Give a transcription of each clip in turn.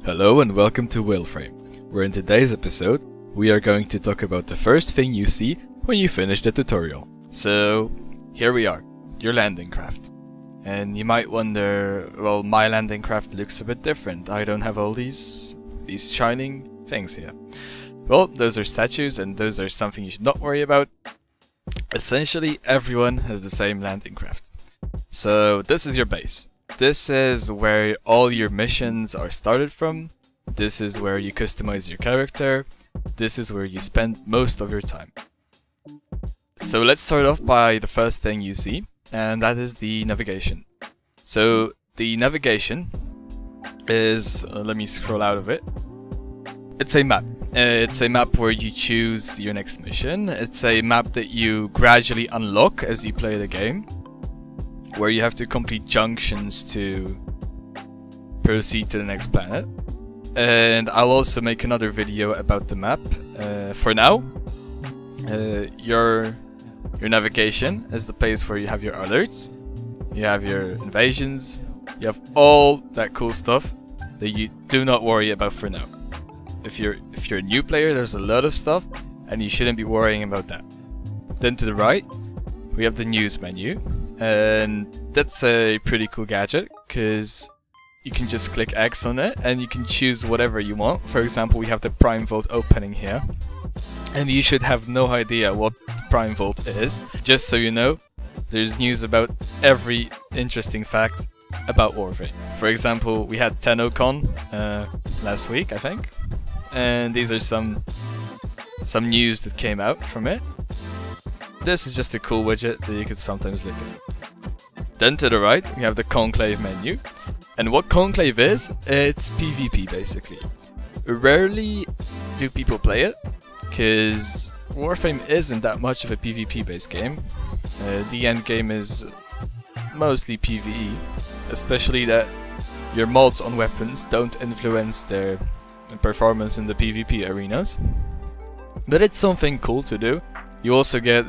Hello and welcome to Wilframe, where in today's episode we are going to talk about the first thing you see when you finish the tutorial. So here we are, your landing craft. And you might wonder, well, my landing craft looks a bit different. I don't have all these shining things here. Well, those are statues and those are something you should not worry about. Essentially everyone has the same landing craft. So this is your base. This is where all your missions are started from. This is where you customize your character. This is where you spend most of your time. So let's start off by the first thing you see, and that is the navigation. So the navigation is, let me scroll out of it. It's a map. It's a map where you choose your next mission. It's a map that you gradually unlock as you play the game, where you have to complete junctions to proceed to the next planet. And I'll also make another video about the map. For now, your navigation is the place where you have your alerts, you have your invasions, you have all that cool stuff that you do not worry about for now. If you're a new player, there's a lot of stuff and you shouldn't be worrying about that. Then to the right, we have the news menu, and that's a pretty cool gadget because you can just click X on it and you can choose whatever you want. For example, we have the Prime Vault opening here, and you should have no idea what Prime Vault is. Just so you know, there's news about every interesting fact about Warframe. For example, we had TennoCon last week, I think, and these are some news that came out from it. This is just a cool widget that you could sometimes look at. Then to the right, we have the Conclave menu. And what Conclave is, it's PvP basically. Rarely do people play it, because Warframe isn't that much of a PvP based game. The end game is mostly PvE, especially that your mods on weapons don't influence their performance in the PvP arenas. But it's something cool to do. You also get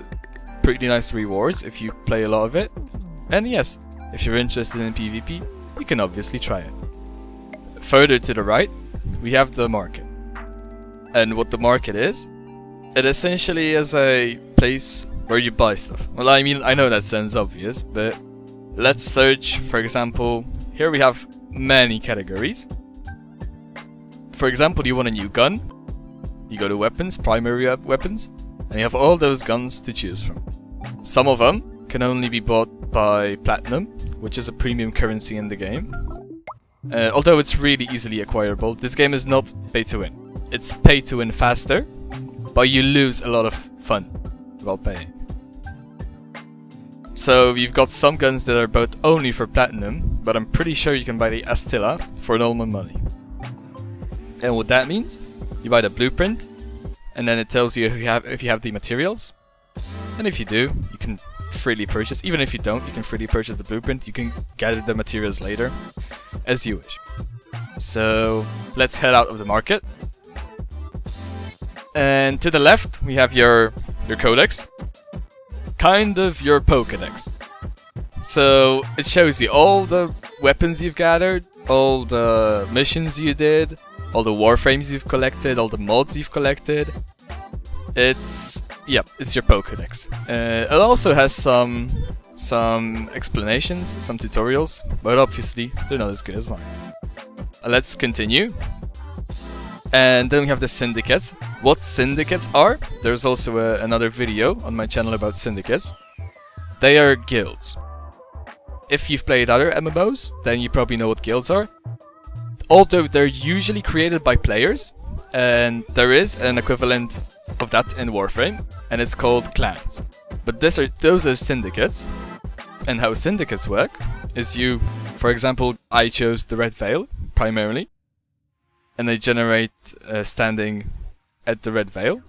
pretty nice rewards if you play a lot of it. And yes, if you're interested in PvP, you can obviously try it. Further to the right, we have the market. And what the market is, it essentially is a place where you buy stuff. Well, I mean, I know that sounds obvious, but let's search. For example, here we have many categories. For example, you want a new gun, you go to weapons, primary weapons, and you have all those guns to choose from. Some of them can only be bought by Platinum, which is a premium currency in the game. Although it's really easily acquirable, this game is not pay to win. It's pay to win faster, but you lose a lot of fun while paying. So you've got some guns that are bought only for Platinum, but I'm pretty sure you can buy the Astilla for normal money. And what that means, you buy the blueprint, and then it tells you if you have the materials. And if you do, you can freely purchase. Even if you don't, you can freely purchase the blueprint. You can gather the materials later, as you wish. So let's head out of the market. And to the left, we have your codex. Kind of your Pokédex. So it shows you all the weapons you've gathered, all the missions you did, all the Warframes you've collected, all the mods you've collected. It's your Pokédex. It also has some explanations, some tutorials, but obviously they're not as good as mine. Let's continue. And then we have the syndicates. What syndicates are? There's also another video on my channel about syndicates. They are guilds. If you've played other MMOs, then you probably know what guilds are. Although they're usually created by players, and there is an equivalent of that in Warframe, and it's called clans. But those are syndicates, and how syndicates work is for example, I chose the Red Veil primarily, and I generate standing at the Red Veil,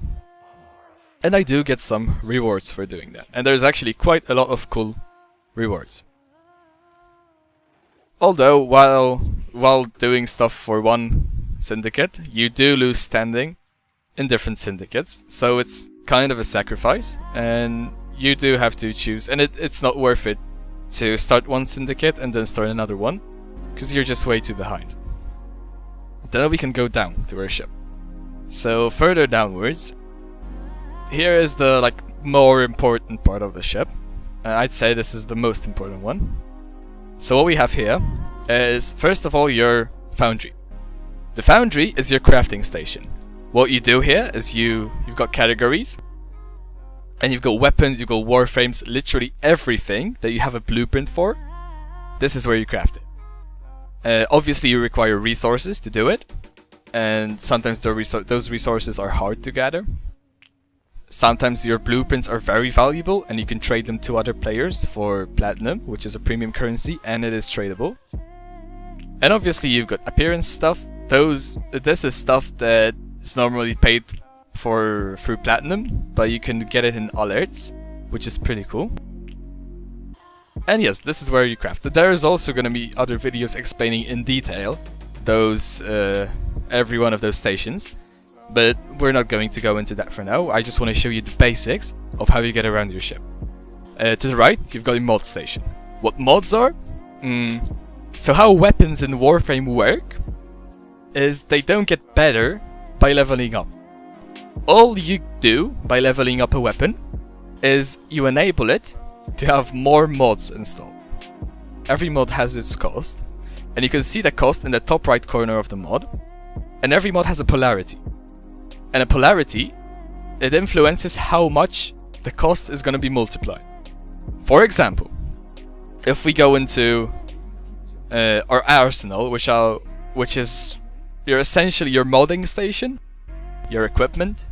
and I do get some rewards for doing that. And there's actually quite a lot of cool rewards. Although while doing stuff for one syndicate, you do lose standing in different syndicates, so it's kind of a sacrifice, and you do have to choose, and it's not worth it to start one syndicate and then start another one, because you're just way too behind. Then we can go down to our ship. So further downwards, here is the more important part of the ship. I'd say this is the most important one. So what we have here is, first of all, your foundry. The foundry is your crafting station. What you do here is you've got categories, and you've got weapons, you've got warframes, literally everything that you have a blueprint for. This is where you craft it. Obviously you require resources to do it, and sometimes those resources are hard to gather. Sometimes your blueprints are very valuable and you can trade them to other players for platinum, which is a premium currency, and it is tradable. And obviously you've got appearance stuff. This is stuff that is normally paid for through platinum, but you can get it in alerts, which is pretty cool. And yes, this is where you craft it. There is also going to be other videos explaining in detail those every one of those stations, but we're not going to go into that for now. I just want to show you the basics of how you get around your ship. To the right, you've got a mod station. What mods are? So how weapons in Warframe work is they don't get better by leveling up. All you do by leveling up a weapon is you enable it to have more mods installed. Every mod has its cost, and you can see the cost in the top right corner of the mod. And every mod has a polarity. And a polarity, it influences how much the cost is going to be multiplied. For example, if we go into our arsenal, which is essentially your modding station, your equipment,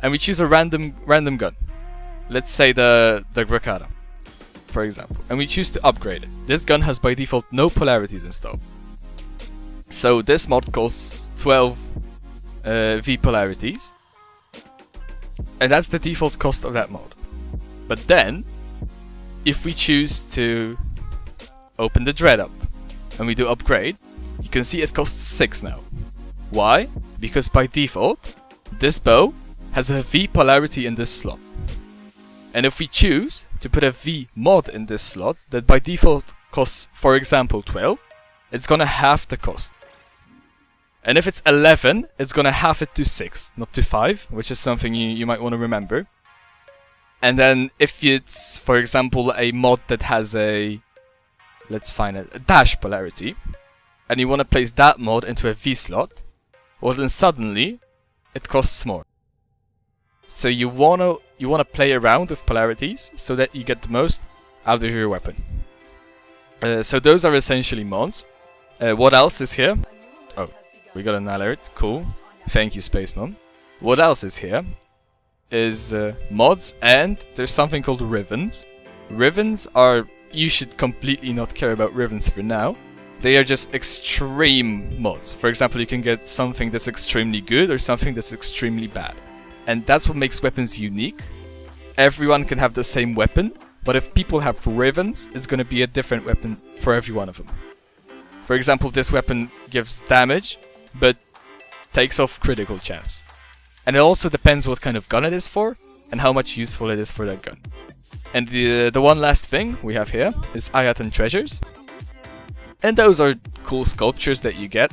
and we choose a random gun. Let's say the Gracada, for example, and we choose to upgrade it. This gun has by default no polarities installed. So this mod costs 12 V polarities, and that's the default cost of that mod. But then, if we choose to open the dread up and we do upgrade, you can see it costs 6 now. Why? Because by default, this bow has a V polarity in this slot. And if we choose to put a V mod in this slot that by default costs, for example, 12, it's gonna halve the cost. And if it's 11, it's gonna halve it to 6, not to 5, which is something you might want to remember. And then if it's, for example, a mod that has a, let's find it, a dash polarity, and you want to place that mod into a V slot, well then suddenly it costs more. So you wanna play around with polarities so that you get the most out of your weapon. So those are essentially mods. What else is here? Oh, we got an alert. Cool. Thank you, Spaceman. What else is here? Is mods, and there's something called ribbons. Ribbons are, you should completely not care about ribbons for now. They are just extreme mods. For example, you can get something that's extremely good or something that's extremely bad. And that's what makes weapons unique. Everyone can have the same weapon, but if people have ribbons, it's going to be a different weapon for every one of them. For example, this weapon gives damage, but takes off critical chance. And it also depends what kind of gun it is for, and how much useful it is for that gun. And the one last thing we have here is Ayatan treasures. And those are cool sculptures that you get.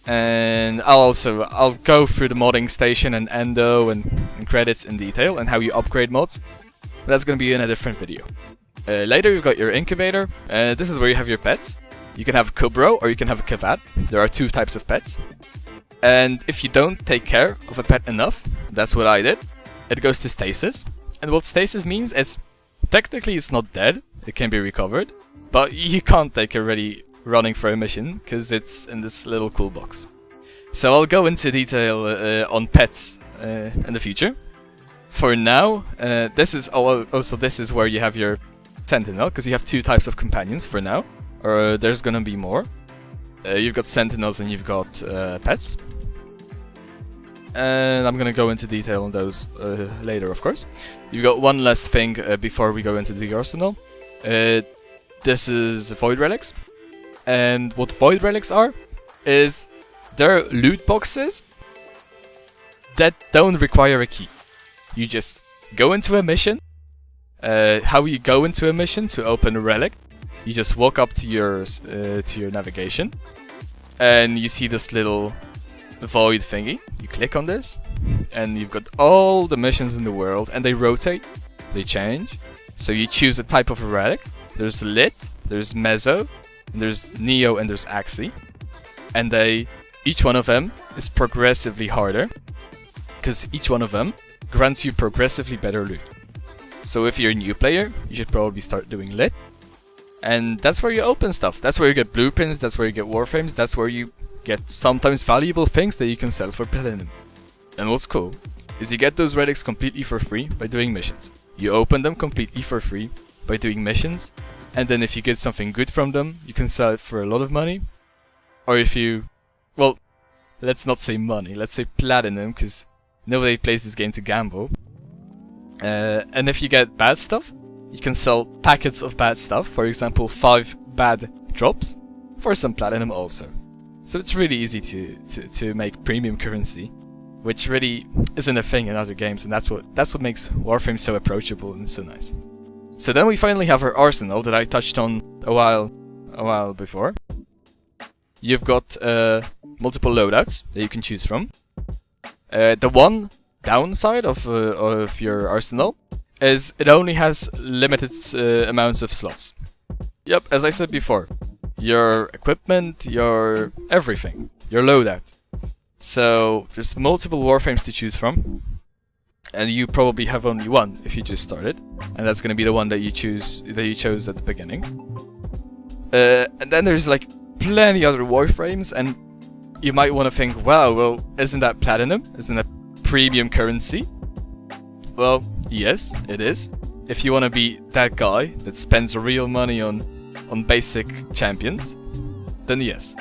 And I'll go through the modding station and endo and credits in detail and how you upgrade mods. But that's going to be in a different video. Later you've got your incubator. This is where you have your pets. You can have a Kubro or you can have a Kavat. There are 2 types of pets. And if you don't take care of a pet enough, that's what I did, it goes to stasis. And what stasis means is, technically it's not dead, it can be recovered, but you can't take it ready running for a mission, because it's in this little cool box. So I'll go into detail on pets in the future. For now, this is where you have your sentinel, because you have 2 types of companions for now, or there's gonna be more. You've got sentinels and you've got pets. And I'm gonna go into detail on those later, of course. You've got one last thing before we go into the arsenal. This is Void Relics. And what Void Relics are, is they're loot boxes that don't require a key. You just go into a mission. How you go into a mission to open a relic? You just walk up to your navigation. and you see this little void thingy. You click on this, and you've got all the missions in the world, and they rotate, they change. So you choose a type of a relic. There's Lit, there's Meso, there's Neo, and there's Axi. And each one of them is progressively harder, because each one of them grants you progressively better loot. So if you're a new player, you should probably start doing Lit. And that's where you open stuff. That's where you get blueprints, that's where you get warframes, that's where you get sometimes valuable things that you can sell for platinum. And what's cool is you get those relics completely for free by doing missions. You open them completely for free by doing missions, and then if you get something good from them, you can sell it for a lot of money. Or if you, well, let's not say money, let's say platinum, because nobody plays this game to gamble. And if you get bad stuff, you can sell packets of bad stuff, for example 5 bad drops, for some platinum also. So it's really easy to make premium currency, which really isn't a thing in other games, and that's what makes Warframe so approachable and so nice. So then we finally have our arsenal that I touched on a while before. You've got multiple loadouts that you can choose from. The one downside of your arsenal is it only has limited amounts of slots. Yep, as I said before, your equipment, your everything, your loadout. So there's multiple warframes to choose from, and you probably have only one if you just started, and that's gonna be the one that you chose at the beginning. And then there's like plenty other warframes, and you might want to think, wow, well, isn't that platinum? Isn't that premium currency? Well, yes, it is. If you want to be that guy that spends real money on basic champions, then yes.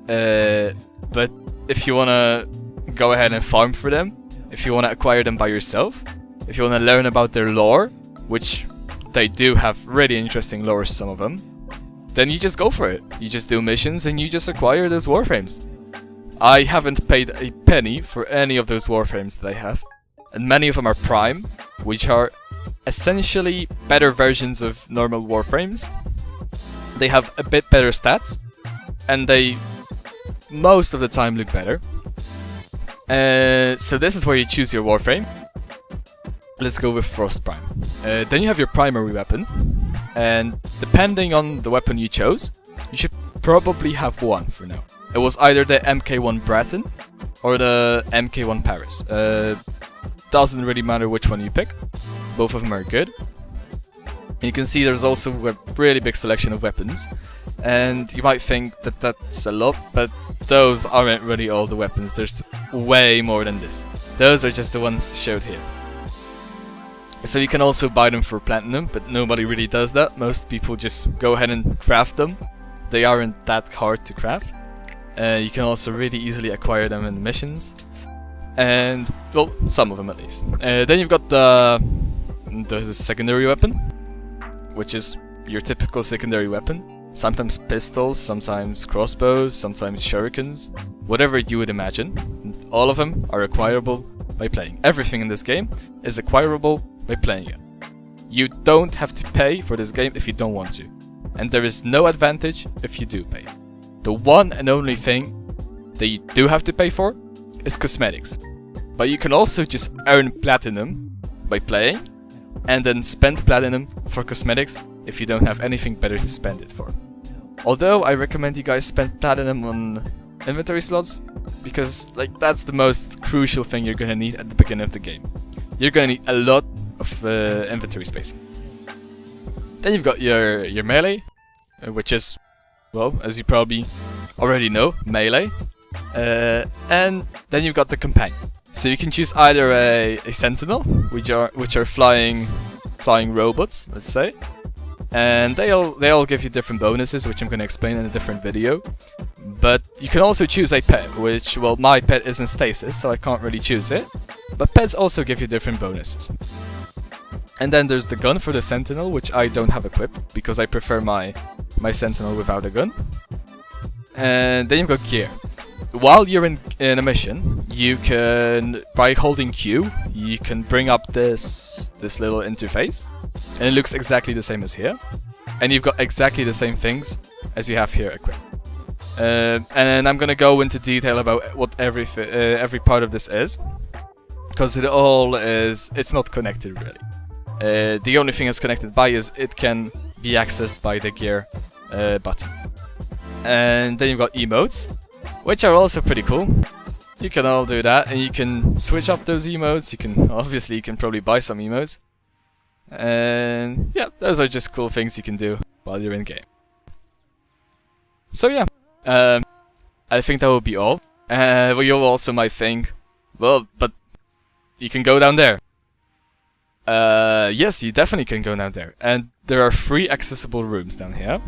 But if you want to go ahead and farm for them, if you want to acquire them by yourself, if you want to learn about their lore, which they do have really interesting lore, some of them, then you just go for it. You just do missions and you just acquire those warframes. I haven't paid a penny for any of those warframes that I have, and many of them are prime, which are essentially better versions of normal warframes. They have a bit better stats, and they most of the time look better. So this is where you choose your warframe. Let's go with Frost Prime. Then you have your primary weapon, and depending on the weapon you chose, you should probably have one for now. It was either the MK1 Breton or the MK1 Paris. Doesn't really matter which one you pick, both of them are good. And you can see there's also a really big selection of weapons, and you might think that that's a lot, but those aren't really all the weapons. There's way more than this. Those are just the ones showed here. So you can also buy them for platinum, but nobody really does that. Most people just go ahead and craft them. They aren't that hard to craft. You can also really easily acquire them in the missions, and well, some of them at least. Then you've got the secondary weapon, which is your typical secondary weapon. Sometimes pistols, sometimes crossbows, sometimes shurikens, whatever you would imagine. All of them are acquirable by playing. Everything in this game is acquirable by playing it. You don't have to pay for this game if you don't want to, and there is no advantage if you do pay. The one and only thing that you do have to pay for is cosmetics. But you can also just earn platinum by playing, and then spend platinum for cosmetics if you don't have anything better to spend it for. Although I recommend you guys spend platinum on inventory slots, because like that's the most crucial thing you're gonna need at the beginning of the game. You're gonna need a lot of inventory space. Then you've got your melee, which is, well, as you probably already know, melee. And then you've got the companion. So you can choose either a sentinel, which are flying robots, let's say, and they all give you different bonuses, which I'm gonna explain in a different video. But you can also choose a pet, which, well, my pet is in stasis, so I can't really choose it. But pets also give you different bonuses. And then there's the gun for the sentinel, which I don't have equipped because I prefer my sentinel without a gun. And then you've got gear. While you're in a mission, you can, by holding Q, you can bring up this little interface, and it looks exactly the same as here. And you've got exactly the same things as you have here equipped. And I'm gonna go into detail about what every part of this is, because it all is, it's not connected really. The only thing it's connected by is it can be accessed by the gear button. And then you've got emotes, which are also pretty cool. You can all do that, and you can switch up those emotes. You can probably buy some emotes. And yeah, those are just cool things you can do while you're in game. So yeah, I think that will be all. Well, you also might think, well, but you can go down there. Yes, you definitely can go down there. And there are 3 accessible rooms down here.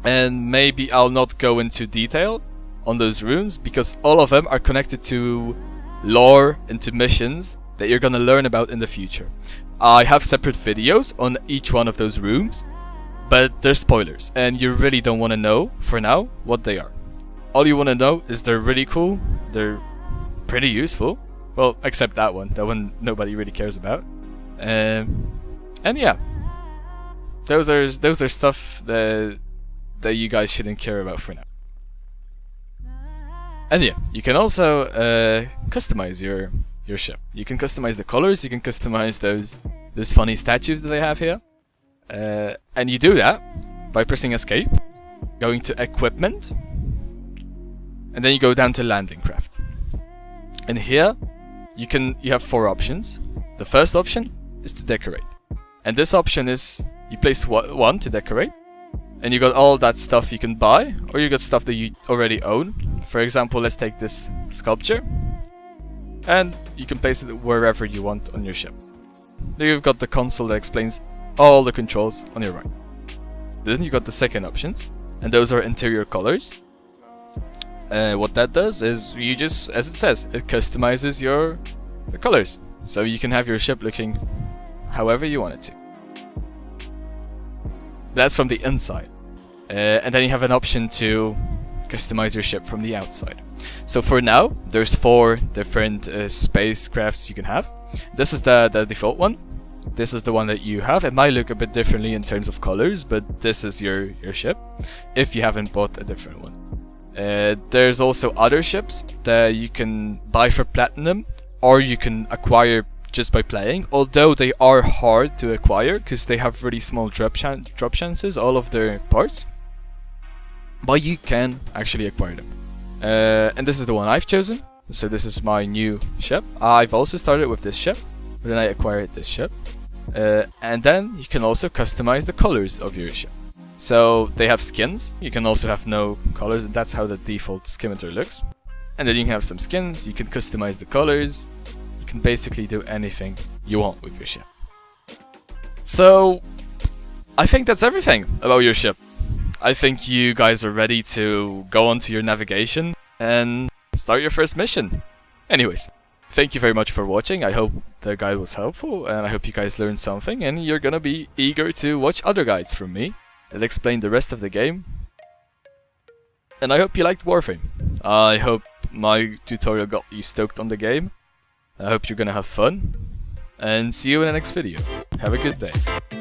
And maybe I'll not go into detail on those rooms, because all of them are connected to lore and to missions that you're gonna learn about in the future. I have separate videos on each one of those rooms, but they're spoilers, and you really don't want to know, for now, what they are. All you want to know is they're really cool, they're pretty useful. Well, except that one nobody really cares about. And yeah, those are stuff that you guys shouldn't care about for now. And yeah, you can also customize your ship. You can customize the colors, you can customize those funny statues that I have here. And you do that by pressing escape, going to equipment, and then you go down to landing craft. And here you have 4 options. The first option is to decorate, and this option is you place 1 to decorate, and you got all that stuff you can buy, or you got stuff that you already own. For example, let's take this sculpture, and you can place it wherever you want on your ship. Then you've got the console that explains all the controls on your right. Then you got the second options, and those are interior colors. What that does is you just, as it says, it customizes your colors, so you can have your ship looking however you want it to. That's from the inside. And then you have an option to customize your ship from the outside. So for now, there's 4 different spacecrafts you can have. This is the default one. This is the one that you have. It might look a bit differently in terms of colors, but this is your ship, if you haven't bought a different one. There's also other ships that you can buy for platinum, or you can acquire just by playing, although they are hard to acquire because they have really small drop chances, all of their parts. But you can actually acquire them. And this is the one I've chosen. So this is my new ship. I've also started with this ship, but then I acquired this ship. And then you can also customize the colors of your ship. So they have skins. You can also have no colors, and that's how the default scimitar looks. And then you can have some skins, you can customize the colors. You can basically do anything you want with your ship. So I think that's everything about your ship. I think you guys are ready to go onto your navigation and start your first mission. Anyways, thank you very much for watching. I hope the guide was helpful, and I hope you guys learned something, and you're gonna be eager to watch other guides from me that explain the rest of the game. And I hope you liked Warframe. I hope my tutorial got you stoked on the game. I hope you're gonna have fun, and see you in the next video. Have a good day.